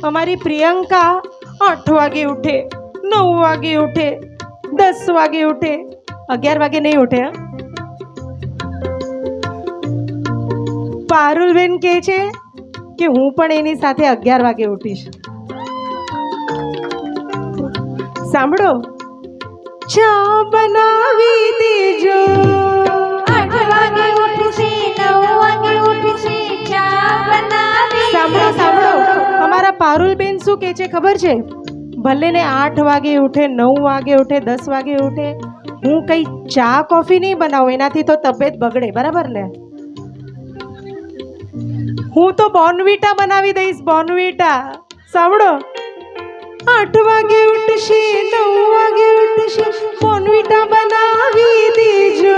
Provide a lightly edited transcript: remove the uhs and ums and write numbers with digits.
અમારી પ્રિયંકા 8 વાગે ઉઠે, 9 વાગે ઉઠે, 10 વાગે ઉઠે, 11 વાગે નહીં ઉઠે. પારુલબેન કહે છે કે હું પણ એની સાથે 11 વાગે ઉઠીશ. સાંભળો, ચા બનાવી દેજો. 8 વાગે ઉઠશે, 9 વાગે ઉઠશે, ચા બનાવી. સાંભળો સાંભળો, અમારા પારુલબેન શું કહે છે ખબર છે? ભલે ને 8 વાગે ઉઠે, 9 વાગે ઉઠે, 10 વાગે ઉઠે, હું કઈ ચા કોફી નહીં બનાવું, એનાથી તો તબિયત બગડે, બરાબર ને? હું તો બોર્નવીટા બનાવી દઈશ, બોર્નવીટા. સાંભળો, 8 વાગે ઉઠશે, 9 વાગે ઉઠશે, બોર્નવીટા બનાવી દેજો.